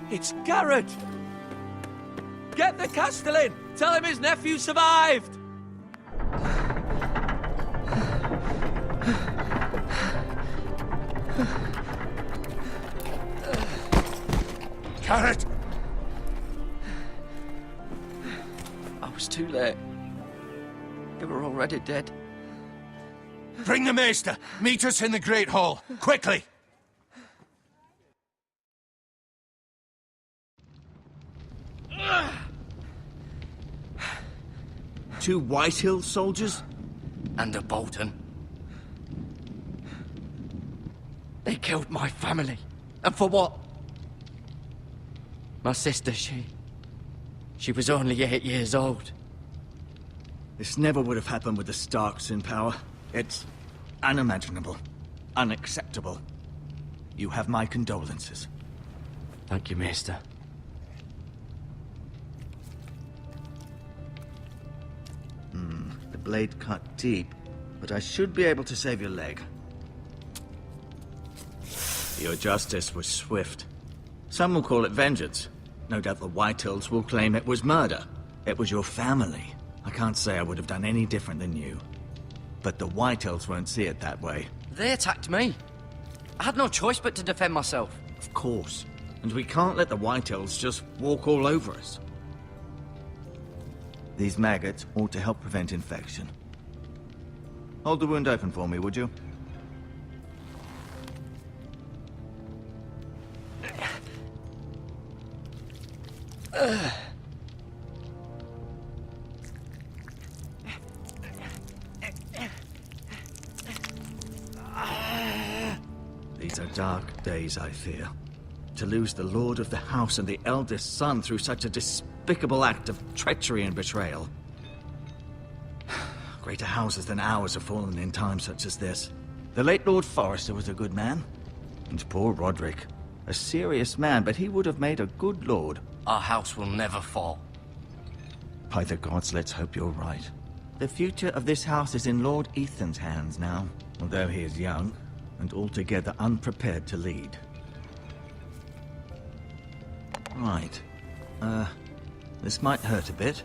It's Garrett! Get the Castellan! Tell him his nephew survived! Garrett! I was too late. They were already dead. Bring the Maester! Meet us in the Great Hall, quickly! Two Whitehill soldiers? And a Bolton. They killed my family. And for what? My sister, she was only 8 years old. This never would have happened with the Starks in power. It's unimaginable. Unacceptable. You have my condolences. Thank you, Maester. The blade cut deep, but I should be able to save your leg. Your justice was swift. Some will call it vengeance. No doubt the Whitehills will claim it was murder. It was your family. I can't say I would have done any different than you. But the Whitehills won't see it that way. They attacked me. I had no choice but to defend myself. Of course. And we can't let the Whitehills just walk all over us. These maggots ought to help prevent infection. Hold the wound open for me, would you? These are dark days, I fear. To lose the lord of the house and the eldest son through such a despicable act of treachery and betrayal. Greater houses than ours have fallen in times such as this. The late Lord Forrester was a good man. And poor Roderick. A serious man, but he would have made a good lord. Our house will never fall. By the gods, let's hope you're right. The future of this house is in Lord Ethan's hands now, although he is young and altogether unprepared to lead. Right. This might hurt a bit.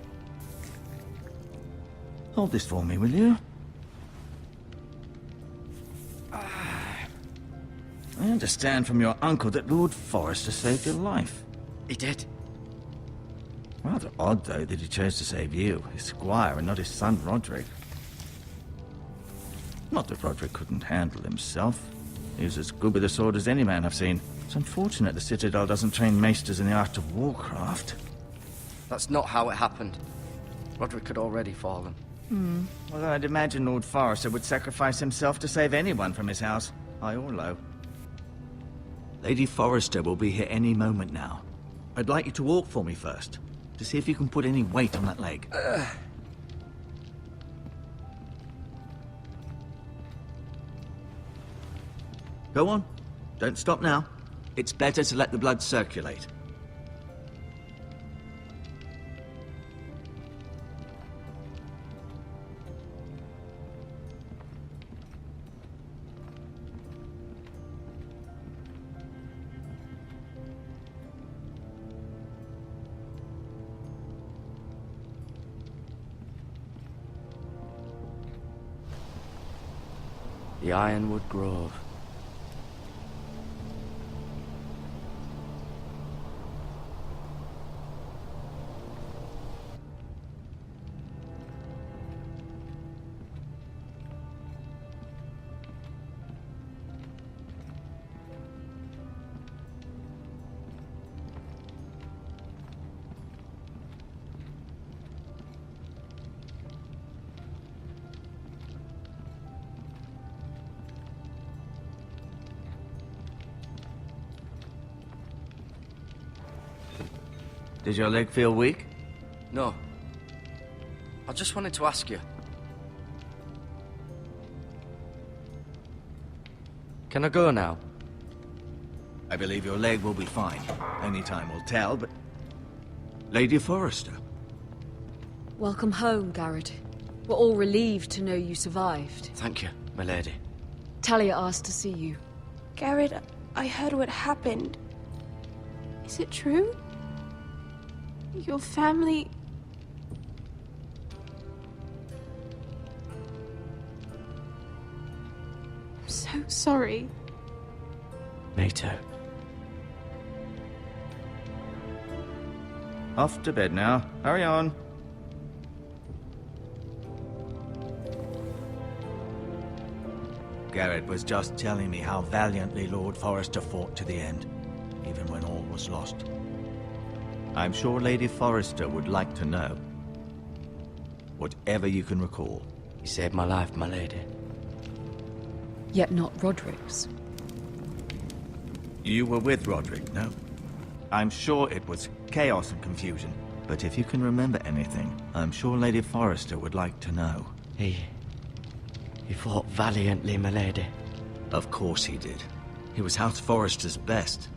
Hold this for me, will you? I understand from your uncle that Lord Forrester saved your life. He did. Rather odd, though, that he chose to save you, his squire, and not his son, Roderick. Not that Roderick couldn't handle himself. He was as good with a sword as any man I've seen. It's unfortunate the Citadel doesn't train maesters in the art of warcraft. That's not how it happened. Roderick had already fallen. Well, I'd imagine Lord Forrester would sacrifice himself to save anyone from his house, high or low. Lady Forrester will be here any moment now. I'd like you to walk for me first, to see if you can put any weight on that leg. Go on. Don't stop now. It's better to let the blood circulate. The Ironwood Grove. Did your leg feel weak? No. I just wanted to ask you. Can I go now? I believe your leg will be fine. Only time will tell, but... Lady Forrester. Welcome home, Garrett. We're all relieved to know you survived. Thank you, my lady. Talia asked to see you. Garrett, I heard what happened. Is it true? Your family... I'm so sorry. Me too. Off to bed now. Hurry on. Garrett was just telling me how valiantly Lord Forrester fought to the end, even when all was lost. I'm sure Lady Forrester would like to know. Whatever you can recall. You saved my life, my lady. Yet not Roderick's. You were with Roderick, no? I'm sure it was chaos and confusion, but if you can remember anything, I'm sure Lady Forrester would like to know. He fought valiantly, my lady. Of course he did. He was House Forrester's best.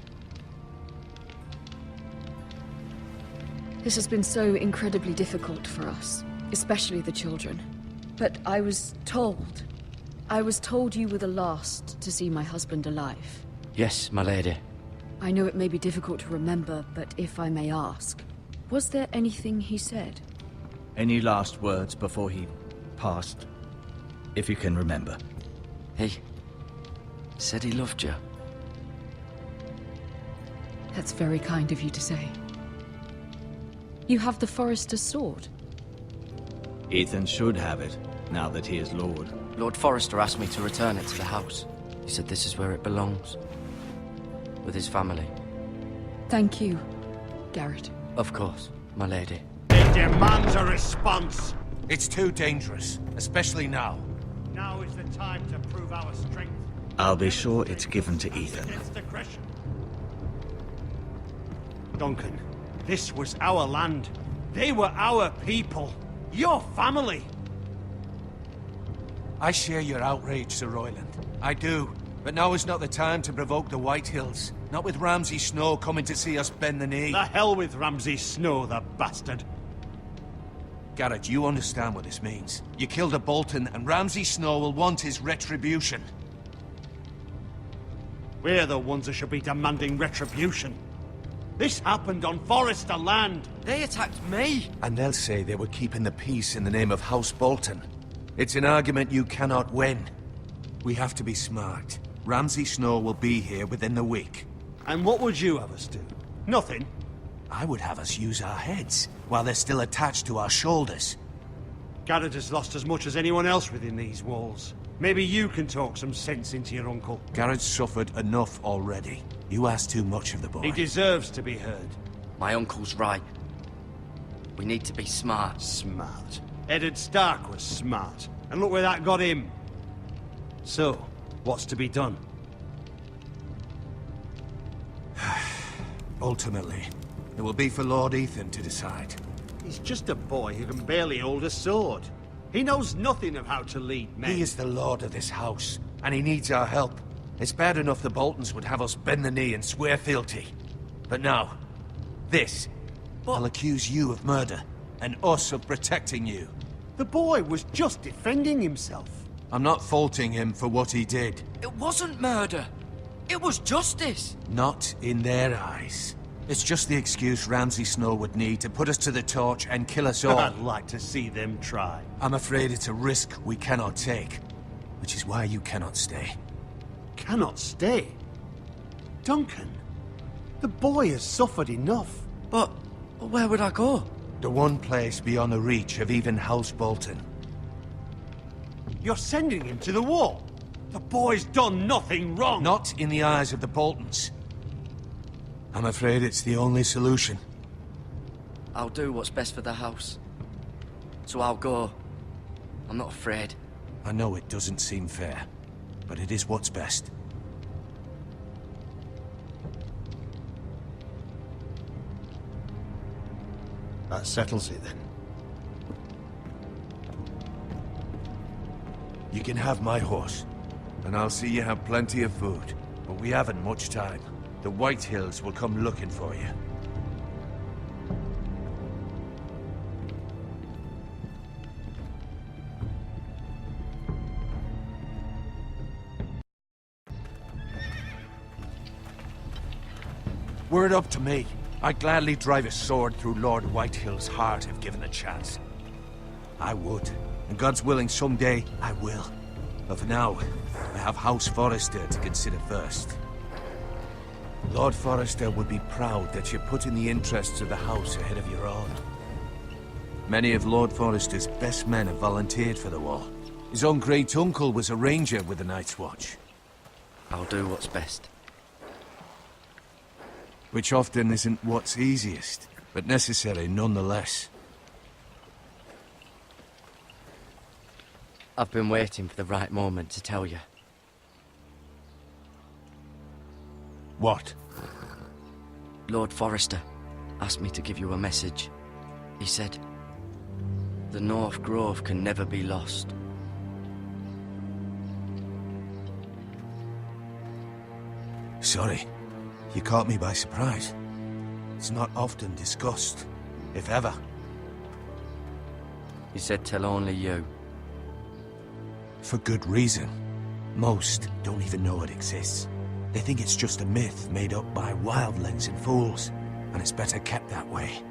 This has been so incredibly difficult for us, especially the children. But I was told you were the last to see my husband alive. Yes, my lady. I know it may be difficult to remember, but if I may ask, was there anything he said? Any last words before he passed? If you can remember. He said he loved you. That's very kind of you to say. You have the Forrester's sword. Ethan should have it, now that he is Lord. Lord Forrester asked me to return it to the house. He said this is where it belongs. With his family. Thank you, Garrett. Of course, my lady. It demands a response. It's too dangerous, especially now. Now is the time to prove our strength. I'll be sure it's given to Ethan. Against aggression. Duncan, this was our land. They were our people. Your family. I share your outrage, Sir Royland. I do. But now is not the time to provoke the White Hills. Not with Ramsay Snow coming to see us bend the knee. The hell with Ramsay Snow, the bastard. Garrett, you understand what this means. You killed a Bolton, and Ramsay Snow will want his retribution. We're the ones that should be demanding retribution. This happened on Forrester land. They attacked me! And they'll say they were keeping the peace in the name of House Bolton. It's an argument you cannot win. We have to be smart. Ramsay Snow will be here within the week. And what would you have us do? Nothing. I would have us use our heads, while they're still attached to our shoulders. Garrett has lost as much as anyone else within these walls. Maybe you can talk some sense into your uncle. Garrett's suffered enough already. You ask too much of the boy. He deserves to be heard. My uncle's right. We need to be smart. Smart. Eddard Stark was smart. And look where that got him. So, what's to be done? Ultimately, it will be for Lord Ethan to decide. He's just a boy who can barely hold a sword. He knows nothing of how to lead men. He is the lord of this house, and he needs our help. It's bad enough the Boltons would have us bend the knee and swear fealty. But now, this. I'll accuse you of murder, and us of protecting you. The boy was just defending himself. I'm not faulting him for what he did. It wasn't murder. It was justice. Not in their eyes. It's just the excuse Ramsay Snow would need to put us to the torch and kill us all. I'd like to see them try. I'm afraid it's a risk we cannot take, which is why you cannot stay. Cannot stay? Duncan, the boy has suffered enough. But where would I go? The one place beyond the reach of even House Bolton. You're sending him to the wall. The boy's done nothing wrong. Not in the eyes of the Boltons. I'm afraid it's the only solution. I'll do what's best for the house. So I'll go. I'm not afraid. I know it doesn't seem fair, but it is what's best. That settles it then. You can have my horse, and I'll see you have plenty of food. But we haven't much time. The White Hills will come looking for you. Were it up to me, I'd gladly drive a sword through Lord Whitehill's heart if given the chance. I would, and God's willing someday I will. But for now, I have House Forrester to consider first. Lord Forrester would be proud that you're putting the interests of the house ahead of your own. Many of Lord Forrester's best men have volunteered for the war. His own great-uncle was a ranger with the Night's Watch. I'll do what's best. Which often isn't what's easiest, but necessary nonetheless. I've been waiting for the right moment to tell you. What? Lord Forrester asked me to give you a message. He said, the North Grove can never be lost. Sorry, you caught me by surprise. It's not often discussed, if ever. He said tell only you. For good reason. Most don't even know it exists. They think it's just a myth made up by wildlings and fools, and it's better kept that way.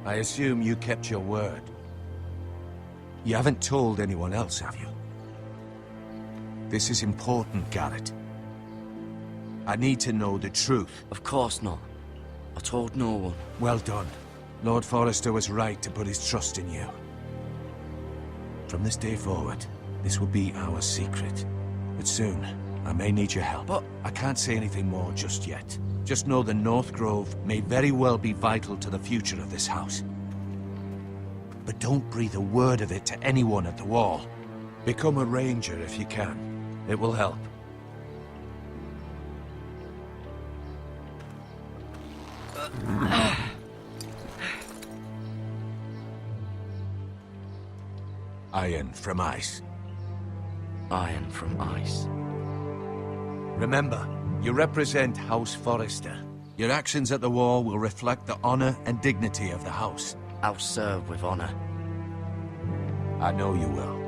I assume you kept your word. You haven't told anyone else, have you? This is important, Garrett. I need to know the truth. Of course not. I told no one. Well done. Lord Forrester was right to put his trust in you. From this day forward, this will be our secret. But soon, I may need your help. But I can't say anything more just yet. Just know the North Grove may very well be vital to the future of this house. But don't breathe a word of it to anyone at the wall. Become a ranger if you can. It will help. Iron from ice. Iron from ice. Remember, you represent House Forrester. Your actions at the war will reflect the honor and dignity of the house. I'll serve with honor. I know you will.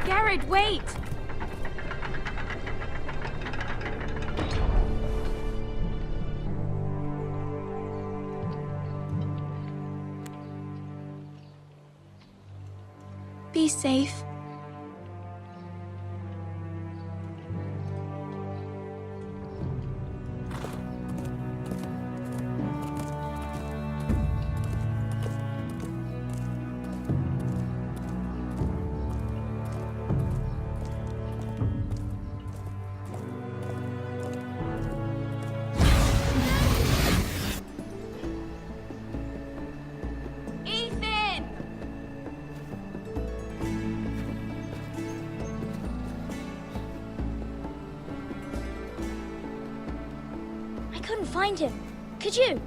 Garrett, wait! Be safe. I couldn't find him. Could you?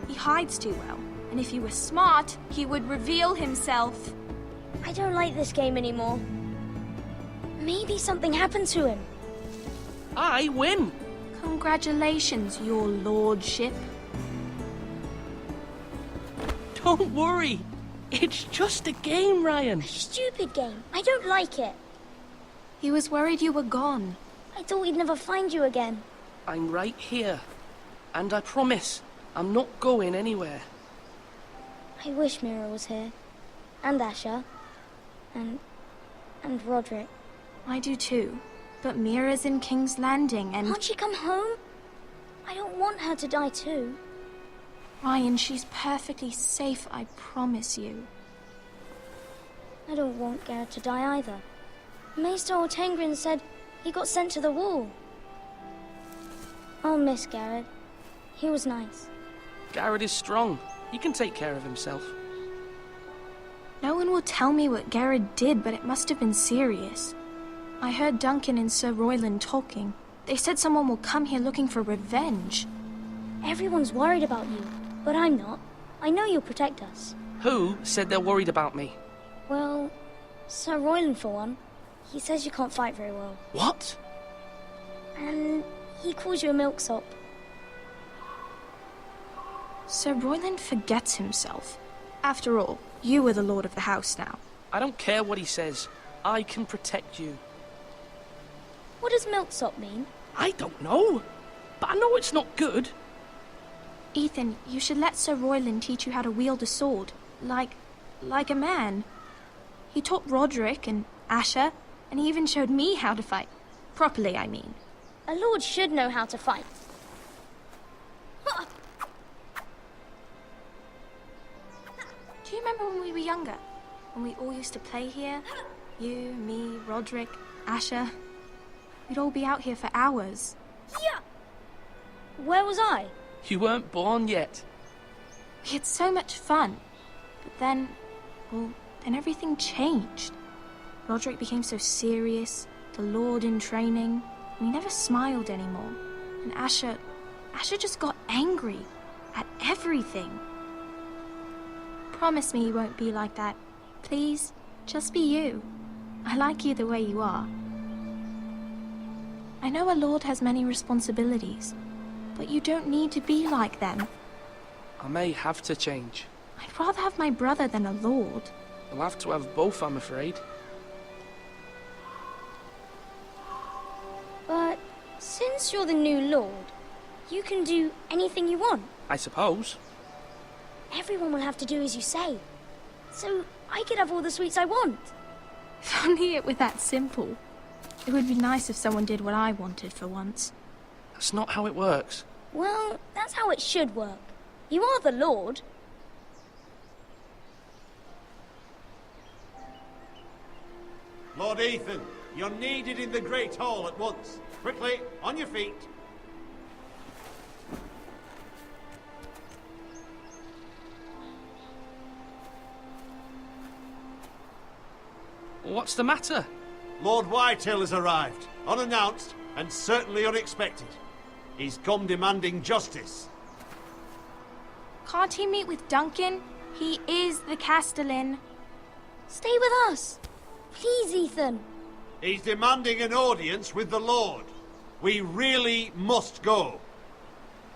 He hides too well, and if he were smart, he would reveal himself. I don't like this game anymore. Maybe something happened to him. I win! Congratulations, your lordship. Don't worry. It's just a game, Ryan. Stupid game. I don't like it. He was worried you were gone. I thought we'd never find you again. I'm right here. And I promise, I'm not going anywhere. I wish Mira was here. And Asher. And Roderick. I do too. But Mira's in King's Landing and... Can't she come home? I don't want her to die too. Ryan, she's perfectly safe, I promise you. I don't want Garrett to die either. Maester Ortengrin said he got sent to the wall. I'll miss Garrett. He was nice. Garrett is strong. He can take care of himself. No one will tell me what Garrett did, but it must have been serious. I heard Duncan and Sir Royland talking. They said someone will come here looking for revenge. Everyone's worried about you, but I'm not. I know you'll protect us. Who said they're worried about me? Well, Sir Royland for one. He says you can't fight very well. What? And he calls you a milksop. Sir Royland forgets himself. After all, you are the lord of the house now. I don't care what he says. I can protect you. What does milksop mean? I don't know. But I know it's not good. Ethan, you should let Sir Royland teach you how to wield a sword. Like a man. He taught Roderick and Asher, and he even showed me how to fight. Properly, I mean. A lord should know how to fight. Do you remember when we were younger? When we all used to play here? You, me, Roderick, Asher. We'd all be out here for hours. Yeah. Where was I? You weren't born yet. We had so much fun. But then, then everything changed. Roderick became so serious, the Lord in training, and he never smiled anymore. And Asher just got angry at everything. Promise me you won't be like that. Please, just be you. I like you the way you are. I know a lord has many responsibilities, but you don't need to be like them. I may have to change. I'd rather have my brother than a lord. I'll have to have both, I'm afraid. But since you're the new lord, you can do anything you want. I suppose. Everyone will have to do as you say. So I could have all the sweets I want. If only it were that simple. It would be nice if someone did what I wanted for once. That's not how it works. Well, that's how it should work. You are the lord. Lord Ethan, you're needed in the Great Hall at once. Quickly, on your feet. What's the matter? Lord Whitehill has arrived, unannounced and certainly unexpected. He's come demanding justice. Can't he meet with Duncan? He is the Castellan. Stay with us. Please, Ethan. He's demanding an audience with the Lord. We really must go.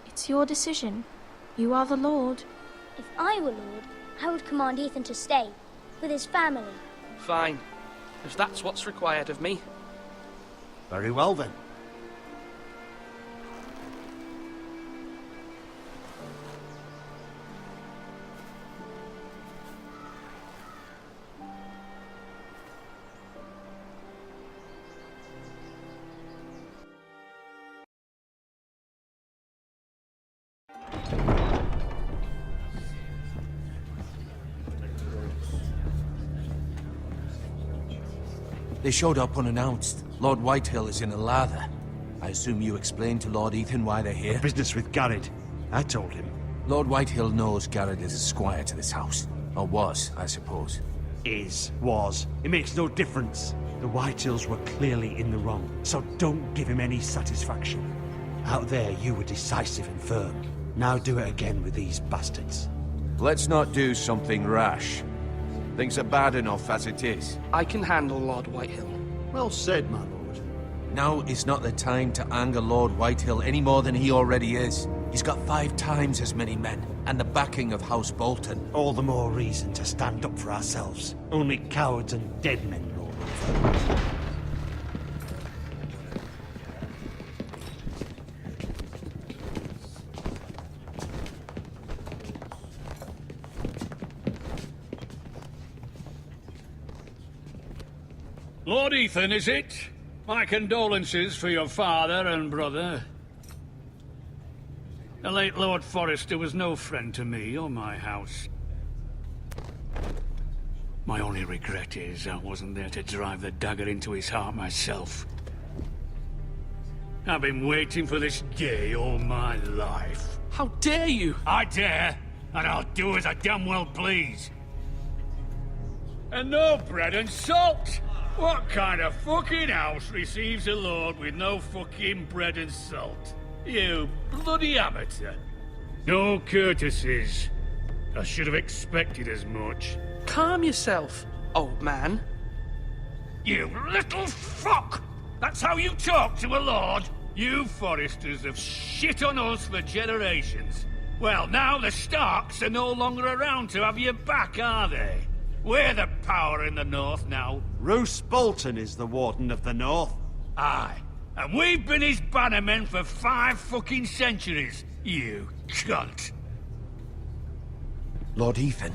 It's your decision. You are the Lord. If I were lord, I would command Ethan to stay with his family. Fine. If that's what's required of me. Very well then. They showed up unannounced. Lord Whitehill is in a lather. I assume you explained to Lord Ethan why they're here? Business with Garrett. I told him. Lord Whitehill knows Garrett is a squire to this house. Or was, I suppose. Was. It makes no difference. The Whitehills were clearly in the wrong, so don't give him any satisfaction. Out there, you were decisive and firm. Now do it again with these bastards. Let's not do something rash. Things are bad enough as it is. I can handle Lord Whitehill. Well said, my lord. Now is not the time to anger Lord Whitehill any more than he already is. He's got 5 times as many men, and the backing of House Bolton. All the more reason to stand up for ourselves. Only cowards and dead men rule over. Lord Ethan, is it? My condolences for your father and brother. The late Lord Forrester was no friend to me or my house. My only regret is I wasn't there to drive the dagger into his heart myself. I've been waiting for this day all my life. How dare you! I dare, and I'll do as I damn well please. And no bread and salt! What kind of fucking house receives a lord with no fucking bread and salt? You bloody amateur. No courtesies. I should have expected as much. Calm yourself, old man. You little fuck! That's how you talk to a lord? You Foresters have shit on us for generations. Well, now the Starks are no longer around to have your back, are they? We're the power in the north now. Roose Bolton is the Warden of the North. Aye. And we've been his bannermen for 5 fucking centuries, you cunt. Lord Ethan,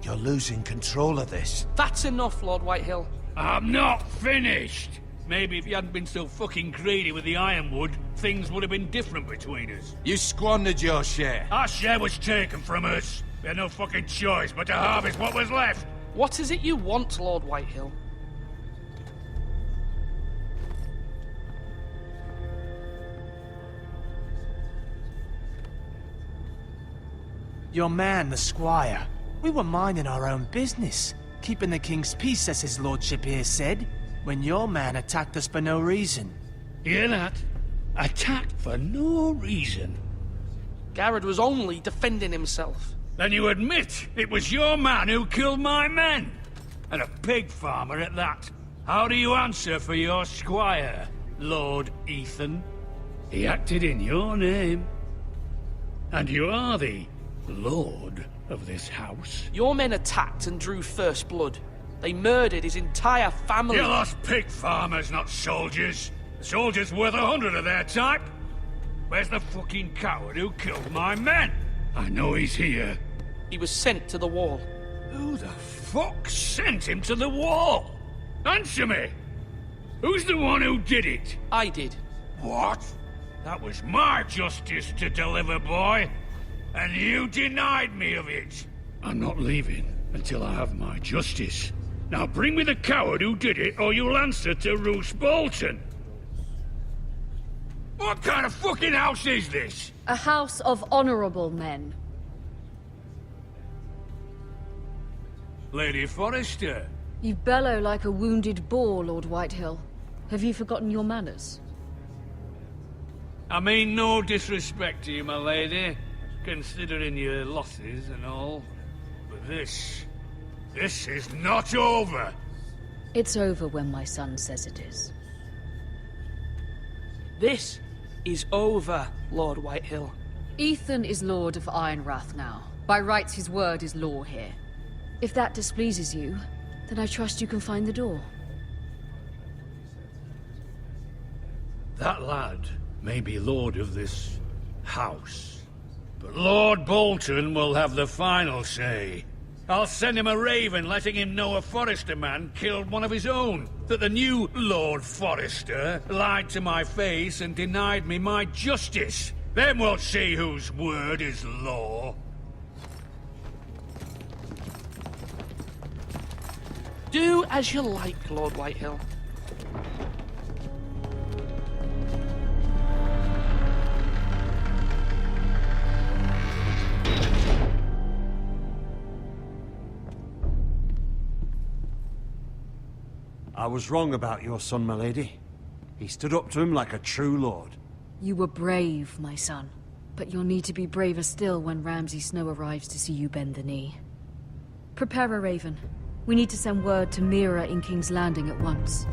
you're losing control of this. That's enough, Lord Whitehill. I'm not finished. Maybe if you hadn't been so fucking greedy with the ironwood, things would have been different between us. You squandered your share. Our share was taken from us. We had no fucking choice but to harvest what was left. What is it you want, Lord Whitehill? Your man, the squire. We were minding our own business, keeping the king's peace, as his lordship here said, when your man attacked us for no reason. Hear that? Attacked for no reason. Garrett was only defending himself. Then you admit it was your man who killed my men? And a pig farmer at that. How do you answer for your squire, Lord Ethan? He acted in your name. And you are the lord of this house. Your men attacked and drew first blood. They murdered his entire family. You lost pig farmers, not soldiers. The soldiers worth 100 of their type. Where's the fucking coward who killed my men? I know he's here. He was sent to the wall. Who the fuck sent him to the wall? Answer me! Who's the one who did it? I did. What? That was my justice to deliver, boy. And you denied me of it. I'm not leaving until I have my justice. Now bring me the coward who did it, or you'll answer to Roose Bolton. What kind of fucking house is this? A house of honorable men. Lady Forrester. You bellow like a wounded boar, Lord Whitehill. Have you forgotten your manners? I mean no disrespect to you, my lady, considering your losses and all. But this is not over. It's over when my son says it is. This is over, Lord Whitehill. Ethan is Lord of Ironrath now. By rights, his word is law here. If that displeases you, then I trust you can find the door. That lad may be lord of this house, but Lord Bolton will have the final say. I'll send him a raven letting him know a Forrester man killed one of his own, that the new Lord Forrester lied to my face and denied me my justice. Then we'll see whose word is law. Do as you like, Lord Whitehill. I was wrong about your son, my lady. He stood up to him like a true lord. You were brave, my son. But you'll need to be braver still when Ramsay Snow arrives to see you bend the knee. Prepare a raven. We need to send word to Mira in King's Landing at once.